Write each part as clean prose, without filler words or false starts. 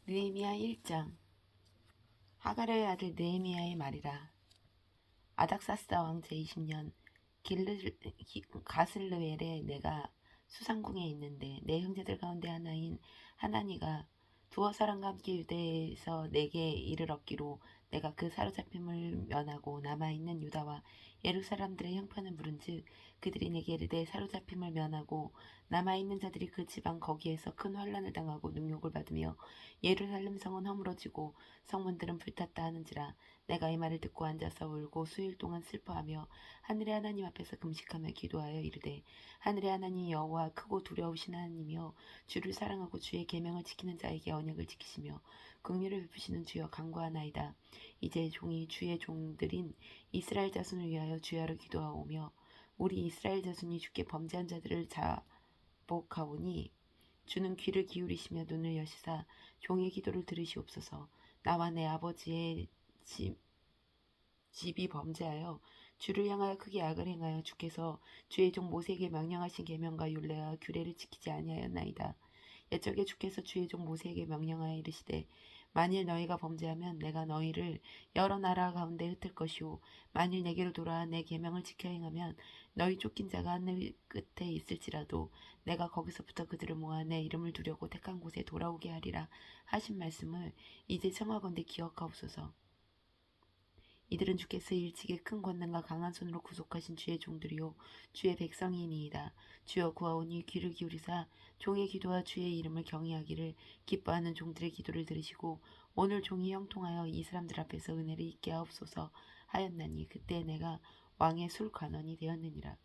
느헤미야 1장. 하갈의 아들 느헤미야의 말이라. 아닥사스다 왕 제20년 가슬르엘에 내가 수상궁에 있는데 내 형제들 가운데 하나인 하나니가 두어 사람과 함께 유대에서 내게 이를 얻기로 내가 그 사로잡힘을 면하고 남아있는 유다와 예루살렘들의 형편을 물은즉 그들이 내게 이르되 사로잡힘을 면하고 남아있는 자들이 그 지방 거기에서 큰 환란을 당하고 능욕을 받으며 예루살렘 성은 허물어지고 성문들은 불탔다 하는지라. 내가 이 말을 듣고 앉아서 울고 수일 동안 슬퍼하며 하늘의 하나님 앞에서 금식하며 기도하여 이르되 하늘의 하나님 여호와 크고 두려우신 하나님이여 주를 사랑하고 주의 계명을 지키는 자에게 언약을 지키시며 긍휼을 베푸시는 주여 간구하나이다. 이제 종이 주의 종들인 이스라엘 자손을 위하여 주야로 기도하오며 우리 이스라엘 자손이 주께 범죄한 자들을 자복하오니 주는 귀를 기울이시며 눈을 여시사 종의 기도를 들으시옵소서. 나와 내 아버지의 집이 범죄하여 주를 향하여 크게 악을 행하여 주께서 주의 종 모세에게 명령하신 계명과 율례와 규례를 지키지 아니하였나이다. 옛적에 주께서 주의 종 모세에게 명령하여 이르시되 만일 너희가 범죄하면 내가 너희를 여러 나라 가운데 흩을 것이요 만일 내게로 돌아와 내 계명을 지켜 행하면 너희 쫓긴 자가 하늘 끝에 있을지라도 내가 거기서부터 그들을 모아 내 이름을 두려고 택한 곳에 돌아오게 하리라 하신 말씀을 이제 청하건대 기억하옵소서. 이들은 주께서 일찍이 큰 권능과 강한 손으로 구속하신 주의 종들이요 주의 백성이니이다. 주여 구하오니 귀를 기울이사 종의 기도와 주의 이름을 경외하기를 기뻐하는 종들의 기도를 들으시고 오늘 종이 형통하여 이 사람들 앞에서 은혜를 잊게 하옵소서 하였나니 그때 내가 왕의 술 관원이 되었느니라.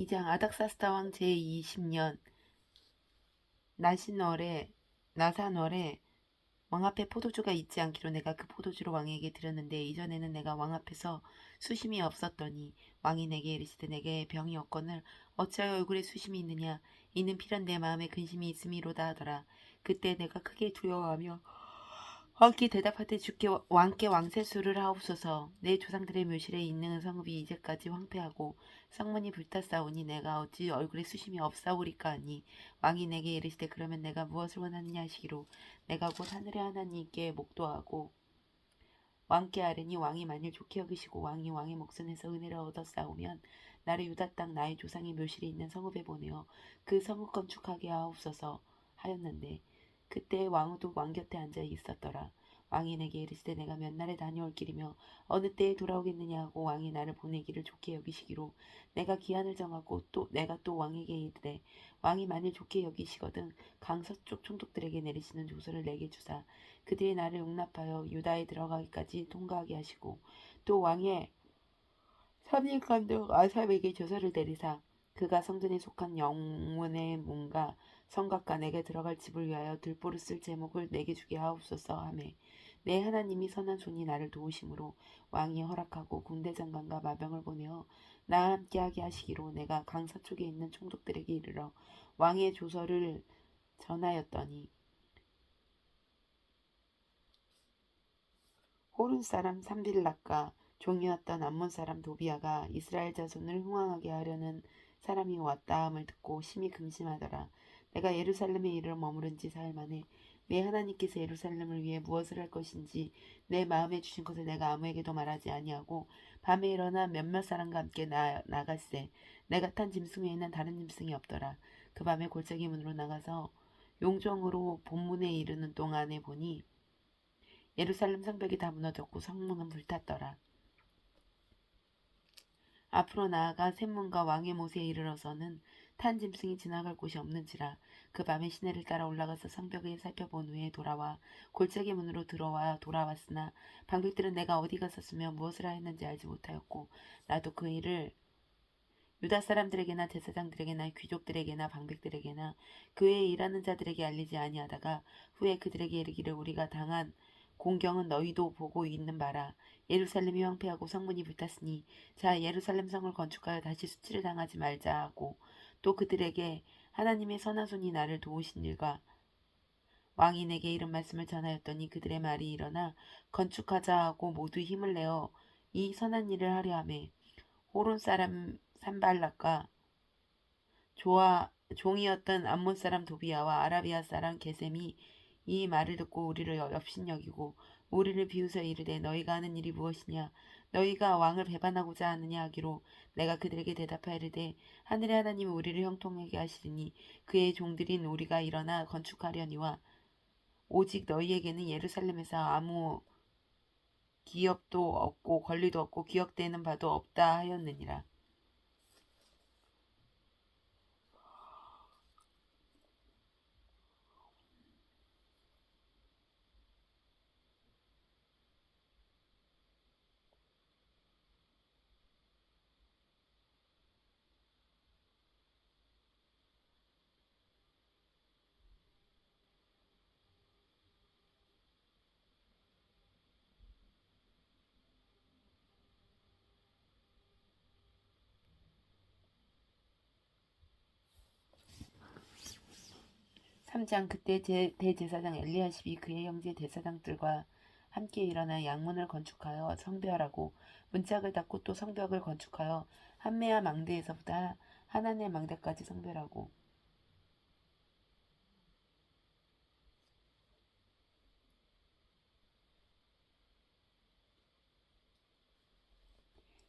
이장 아닥사스다 왕 제20년 나산월에 왕 앞에 포도주가 있지 않기로 내가 그 포도주를 왕에게 드렸는데 이전에는 내가 왕 앞에서 수심이 없었더니 왕이 내게 이르시되 내게 병이 없거늘 어찌하여 얼굴에 수심이 있느냐 이는 필연 내 마음에 근심이 있음이로다 하더라. 그때 내가 크게 두려워하며 왕께 대답하되 주께 왕께 왕세수를 하옵소서. 내 조상들의 묘실에 있는 성읍이 이제까지 황폐하고 성문이 불탔사오니 내가 어찌 얼굴에 수심이 없사오리까 하니 왕이 내게 이르시되 그러면 내가 무엇을 원하느냐 하시기로 내가 곧 하늘의 하나님께 목도하고 왕께 아뢰니 왕이 만일 좋게 여기시고 왕이 왕의 목전에서 은혜를 얻었사오면 나를 유다 땅 나의 조상의 묘실에 있는 성읍에 보내어 그 성읍 건축하게 하옵소서 하였는데 그때 왕후도 왕 곁에 앉아 있었더라. 왕이 내게 이르시되 내가 몇 날에 다녀올 길이며 어느 때에 돌아오겠느냐 하고 왕이 나를 보내기를 좋게 여기시기로 내가 기한을 정하고 내가 또 왕에게 이르되 왕이 만일 좋게 여기시거든 강서쪽 총독들에게 내리시는 조서를 내게 주사 그들이 나를 용납하여 유다에 들어가기까지 통과하게 하시고 또 왕의 삼림감독 아삽에게 조서를 내리사 그가 성전에 속한 영문의 문과 성곽과 내게 들어갈 집을 위하여 들보를 쓸 제목을 내게 주게 하옵소서 하매 내 하나님이 선한 손이 나를 도우심으로 왕이 허락하고 군대 장관과 마병을 보내어 나와 함께하게 하시기로 내가 강서쪽에 있는 총독들에게 이르러 왕의 조서를 전하였더니 호른 사람 삼빌락과 종이었던 암몬 사람 도비아가 이스라엘 자손을 흥왕하게 하려는 사람이 왔다 함을 듣고 심히 근심하더라. 내가 예루살렘에 이르러 머무른 지 사흘 만에 내 하나님께서 예루살렘을 위해 무엇을 할 것인지 내 마음에 주신 것을 내가 아무에게도 말하지 아니하고 밤에 일어나 몇몇 사람과 함께 나갔세. 내가 탄 짐승 외에는 다른 짐승이 없더라. 그 밤에 골짜기 문으로 나가서 용정으로 본문에 이르는 동안에 보니 예루살렘 성벽이 다 무너졌고 성문은 불탔더라. 앞으로 나아가 샘문과 왕의 못에 이르러서는 탄 짐승이 지나갈 곳이 없는지라. 그 밤에 시내를 따라 올라가서 성벽을 살펴본 후에 돌아와 골짜기 문으로 들어와 돌아왔으나 방백들은 내가 어디 갔었으며 무엇을 하였는지 알지 못하였고 나도 그 일을 유다 사람들에게나 제사장들에게나 귀족들에게나 방백들에게나 그 외에 일하는 자들에게 알리지 아니하다가 후에 그들에게 이르기를 우리가 당한 공경은 너희도 보고 있는 바라. 예루살렘이 황폐하고 성문이 불탔으니 자 예루살렘 성을 건축하여 다시 수치를 당하지 말자 하고 또 그들에게 하나님의 선한 손이 나를 도우신 일과 왕이 내게 이런 말씀을 전하였더니 그들의 말이 일어나 건축하자 하고 모두 힘을 내어 이 선한 일을 하려 하매 호론 사람 산발락과 종이었던 암몬 사람 도비야와 아라비아 사람 게셈이 이 말을 듣고 우리를 업신여기고 우리를 비웃어 이르되 너희가 하는 일이 무엇이냐 너희가 왕을 배반하고자 하느냐 하기로 내가 그들에게 대답하여 이르되 하늘의 하나님이 우리를 형통하게 하시리니 그의 종들인 우리가 일어나 건축하려니와 오직 너희에게는 예루살렘에서 아무 기업도 없고 권리도 없고 기억되는 바도 없다 하였느니라. 3장 그때 대제사장 엘리야십이 그의 형제 대사장들과 함께 일어나 양문을 건축하여 성벽하고 문짝을 닫고 또 성벽을 건축하여 한메아 망대에서부터 하나네 망대까지 성벽하고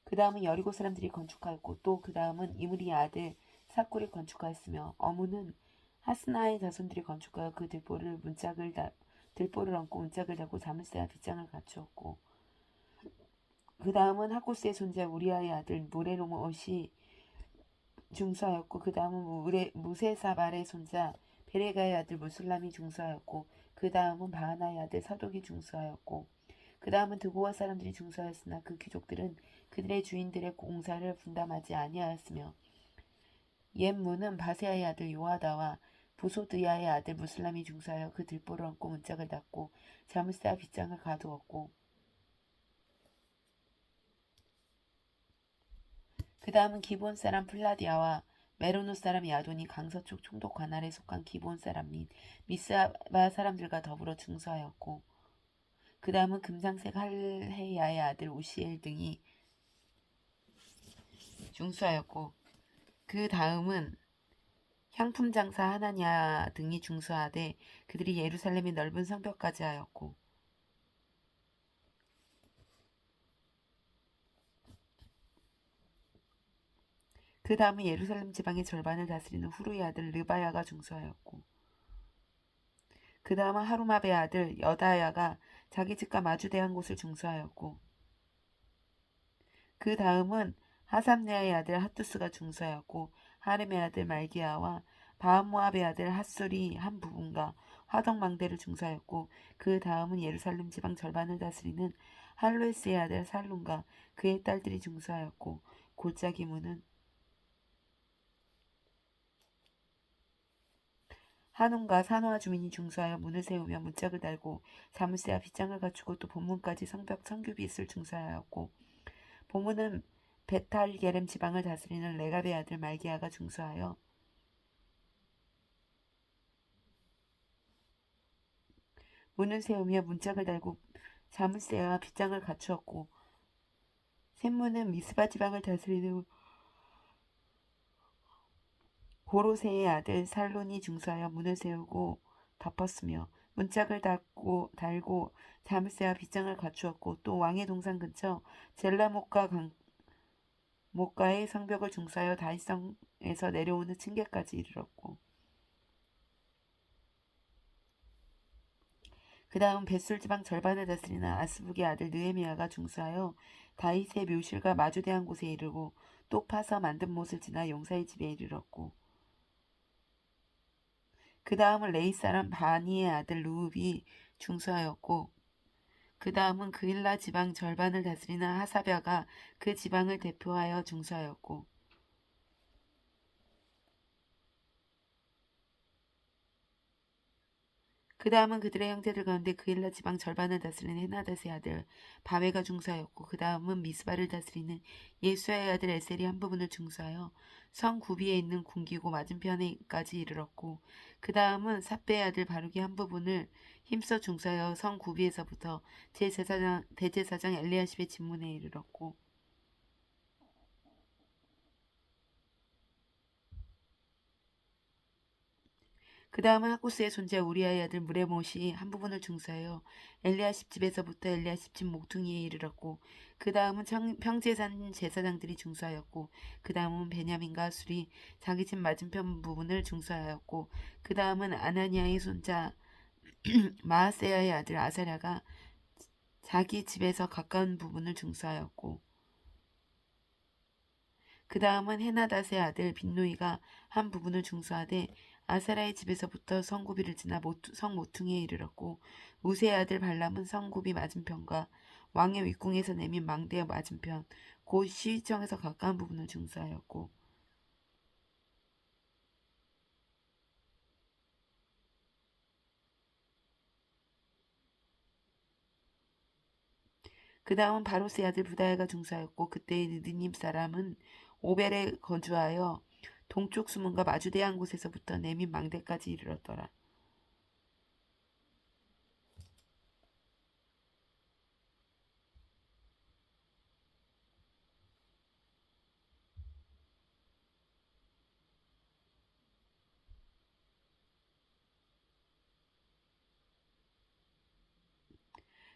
그 다음은 여리고 사람들이 건축하였고 또 그 다음은 이므리의 아들 사꿀이 건축하였으며 어무는 하스나의 자손들이 건축하여 그 들보를 얹고 문짝을 달고 자물쇠와 빗장을 갖추었고 그 다음은 하코스의 손자 우리아의 아들 무레로못이 중수하였고 그 다음은 무세사발의 손자 베레가의 아들 무술람이 중수하였고 그 다음은 바하나의 아들 사독이 중수하였고 그 다음은 드고와 사람들이 중수하였으나 그 귀족들은 그들의 주인들의 공사를 분담하지 아니하였으며 옛 문은 바세아의 아들 요하다와 부소드야의 아들 무술람이 중수하여 그 들보를 얹고 문짝을 닫고 자물쇠와 빗장을 가두었고 그 다음은 기본 사람 플라디아와 메로노 사람 야돈이 강서쪽 총독 관할에 속한 기본 사람 및 미스바 사람들과 더불어 중수하였고 그 다음은 금상색 할헤야의 아들 우시엘 등이 중수하였고 그 다음은 향품 장사 하나냐 등이 중수하되 그들이 예루살렘의 넓은 성벽까지 하였고 그 다음은 예루살렘 지방의 절반을 다스리는 후루의 아들 르바야가 중수하였고 그 다음은 하루마베의 아들 여다야가 자기 집과 마주대한 곳을 중수하였고 그 다음은 하삼네아의 아들 핫투스가 중수하였고 하렘의 아들 말기야와 바암모압의 아들 핫술이 한 부분과 화덕망대를 중수하였고 그 다음은 예루살렘 지방 절반을 다스리는 할로에스의 아들 살룸과 그의 딸들이 중수하였고 골짜기 문은 한온과 산호와 주민이 중수하여 문을 세우며 문짝을 달고 자물쇠와 빗장을 갖추고 또 본문까지 성벽 성규빗을 중수하였고 본문은 베탈게렘 지방을 다스리는 레갑의 아들 말기야가 중수하여 문을 세우며 문짝을 달고 자물쇠와 빗장을 갖추었고 샘문은 미스바 지방을 다스리는 고로세의 아들 살론이 중수하여 문을 세우고 덮었으며 문짝을 달고 자물쇠와 빗장을 갖추었고 또 왕의 동산 근처 젤라못과 목가의 성벽을 중수하여 다윗성에서 내려오는 층계까지 이르렀고 그 다음 벳술 지방 절반을 다스리는 아스북의 아들 느헤미야가 중수하여 다윗의 묘실과 마주대한 곳에 이르고 또 파서 만든 못을 지나 용사의 집에 이르렀고 그 다음은 레이 사람 바니의 아들 루읍이 중수하였고 그 다음은 그일라 지방 절반을 다스리는 하사벼가 그 지방을 대표하여 중수하였고 그 다음은 그들의 형제들 가운데 그일라 지방 절반을 다스리는 헤나닷의 아들 바웨가 중수하였고 그 다음은 미스바를 다스리는 예수아의 아들 에셀이 한 부분을 중수하여 성 구비에 있는 궁기고 맞은편에까지 이르렀고 그 다음은 삿배의 아들 바룩이 한 부분을 힘써 중수하여 성 구비에서부터 대제사장 엘리야십의 진문에 이르렀고 그 다음은 하코스의 손자 우리아의 아들 무레못이 한 부분을 중수하여 엘리야십 집에서부터 엘리야십 집 목퉁이에 이르렀고 그 다음은 평제산 제사장들이 중수하였고 그 다음은 베냐민과 술이 자기 집 맞은편 부분을 중수하였고 그 다음은 아나니아의 손자 마하세야의 아들 아사랴가 자기 집에서 가까운 부분을 중수하였고 그 다음은 헤나닷의 아들 빈노이가 한 부분을 중수하되 아사라의 집에서부터 성구비를 지나 성 모퉁이에 이르렀고 우세의 아들 발람은 성구비 맞은편과 왕의 윗궁에서 내민 망대의 맞은편 곧 시위청에서 가까운 부분을 중수하였고 그 다음은 바로스의 아들 부다야가 중수하였고 그때의 느드님 사람은 오벨에 거주하여 동쪽 수문과 마주대한 곳에서부터 내민 망대까지 이르렀더라.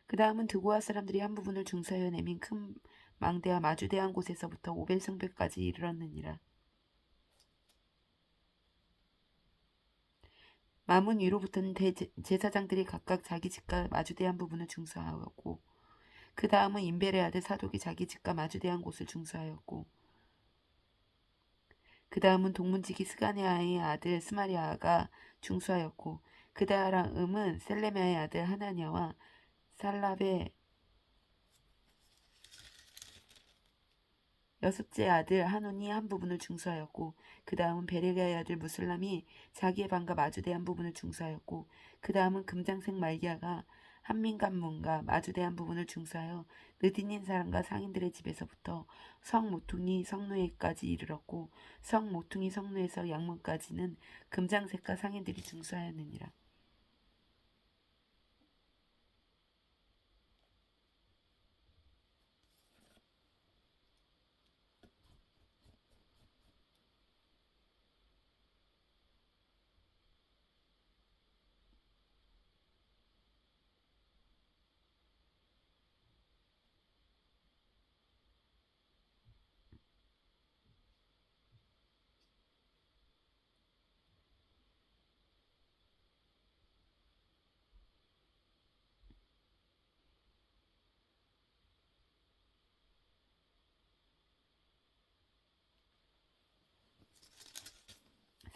그 다음은 드고아 사람들이 한 부분을 중사하여 내민 큰 망대와 마주대한 곳에서부터 오벨 성벽까지 이르렀느니라. 마문 위로부터는 제사장들이 각각 자기 집과 마주대한 부분을 중수하였고 그 다음은 인벨의 아들 사독이 자기 집과 마주대한 곳을 중수하였고 그 다음은 동문지기 스가냐의 아들 스마리아가 중수하였고 그 다음은 셀레미아의 아들 하나냐와 살랍의 여섯째 아들 한온이 한 부분을 중수하였고 그 다음은 베레가의 아들 무슬람이 자기의 방과 마주대한 부분을 중수하였고 그 다음은 금장색 말기야가 한민간문과 마주대한 부분을 중수하여 느딘인 사람과 상인들의 집에서부터 성 모퉁이 성루에까지 이르렀고 성 모퉁이 성루에서 양문까지는 금장색과 상인들이 중수하였느니라.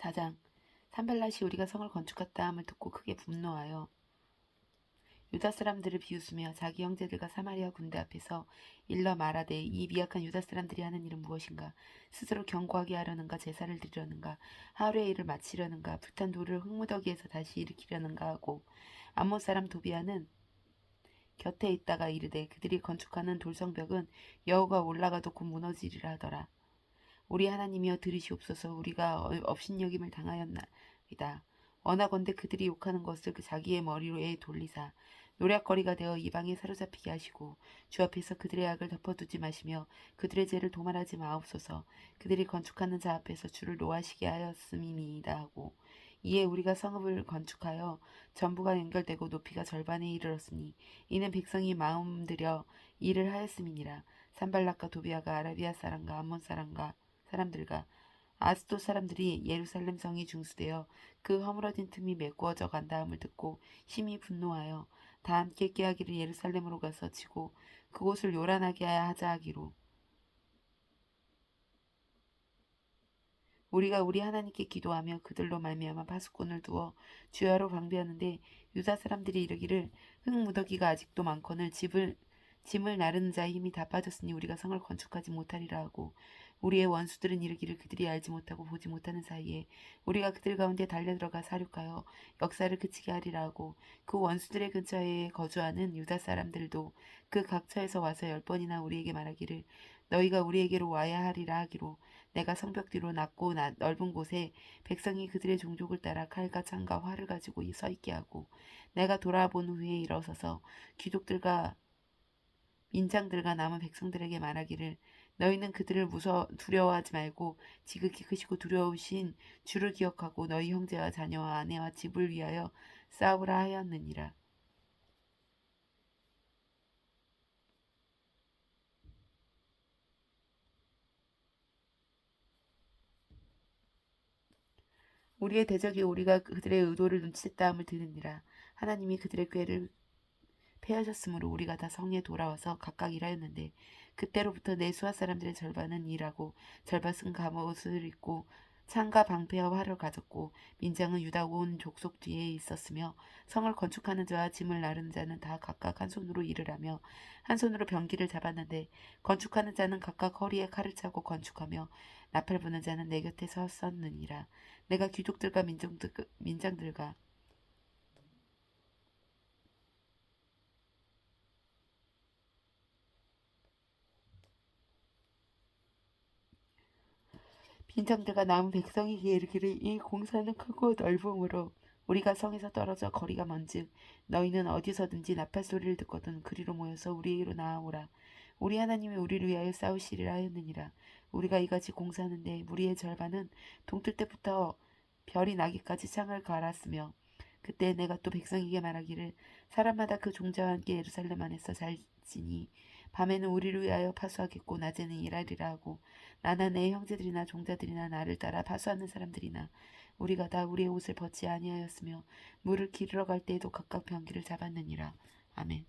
4장 산발랏이 우리가 성을 건축했다 함을 듣고 크게 분노하여 유다 사람들을 비웃으며 자기 형제들과 사마리아 군대 앞에서 일러 말하되 이 미약한 유다 사람들이 하는 일은 무엇인가? 스스로 견고하게 하려는가? 제사를 드리려는가? 하루의 일을 마치려는가? 불탄 돌을 흙무더기에서 다시 일으키려는가 하고 암몬 사람 도비아는 곁에 있다가 이르되 그들이 건축하는 돌성벽은 여호가 올라가도 곧 무너지리라 하더라. 우리 하나님이여 들으시옵소서. 우리가 업신여김을 당하였나이다. 원하건대 그들이 욕하는 것을 그 자기의 머리로에 돌리사 노략거리가 되어 이방에 사로잡히게 하시고 주 앞에서 그들의 악을 덮어두지 마시며 그들의 죄를 도말하지 마옵소서. 그들이 건축하는 자 앞에서 주를 노하시게 하였음이니이다 하고 이에 우리가 성읍을 건축하여 전부가 연결되고 높이가 절반에 이르렀으니 이는 백성이 마음 들여 일을 하였음이니라. 산발락과 도비아가 아라비아 사람과 암몬 사람들과 아스도 사람들이 예루살렘 성이 중수되어 그 허물어진 틈이 메꾸어져 간다함을 듣고 심히 분노하여 다 함께 깨하기를 예루살렘으로 가서 치고 그곳을 요란하게 하자 하기로 우리가 우리 하나님께 기도하며 그들로 말미암아 파수꾼을 두어 주야로 방비하는데 유다 사람들이 이르기를 흙무더기가 아직도 많거늘 짐을 나르는 자의 힘이 다 빠졌으니 우리가 성을 건축하지 못하리라 하고 우리의 원수들은 이르기를 그들이 알지 못하고 보지 못하는 사이에 우리가 그들 가운데 달려들어가 사륙하여 역사를 그치게 하리라 하고 그 원수들의 근처에 거주하는 유다 사람들도 그 각처에서 와서 10번이나 우리에게 말하기를 너희가 우리에게로 와야 하리라 하기로 내가 성벽 뒤로 낮고 넓은 곳에 백성이 그들의 종족을 따라 칼과 창과 활을 가지고 서 있게 하고 내가 돌아본 후에 일어서서 귀족들과 민장들과 남은 백성들에게 말하기를 너희는 그들을 두려워하지 말고 지극히 크시고 두려우신 주를 기억하고 너희 형제와 자녀와 아내와 집을 위하여 싸우라 하였느니라. 우리의 대적이 우리가 그들의 의도를 눈치챘다함을 들으니라. 하나님이 그들의 꾀를 패하셨으므로 우리가 다 성에 돌아와서 각각 일하였는데 그때로부터 내 수하 사람들의 절반은 일하고 절반은 갑옷을 입고 창과 방패와 활을 가졌고 민장은 유다 온 족속 뒤에 있었으며 성을 건축하는 자와 짐을 나르는 자는 다 각각 한 손으로 일을 하며 한 손으로 병기를 잡았는데 건축하는 자는 각각 허리에 칼을 차고 건축하며 나팔 부는 자는 내 곁에 섰었느니라. 내가 귀족들과 민장들과 빈장들과 남은 백성이 이르기를 이 공사는 크고 넓음으로 우리가 성에서 떨어져 거리가 먼즉 너희는 어디서든지 나팔 소리를 듣거든 그리로 모여서 우리에게로 나아오라. 우리 하나님이 우리를 위하여 싸우시리라 하였느니라. 우리가 이같이 공사하는데 무리의 절반은 동틀 때부터 별이 나기까지 창을 갈았으며 그때 내가 또 백성에게 말하기를 사람마다 그 종자와 함께 예루살렘 안에서 잘지니 밤에는 우리를 위하여 파수하겠고 낮에는 일하리라 하고 나나 내 형제들이나 종자들이나 나를 따라 파수하는 사람들이나 우리가 다 우리의 옷을 벗지 아니하였으며 물을 기르러 갈 때에도 각각 병기를 잡았느니라. 아멘.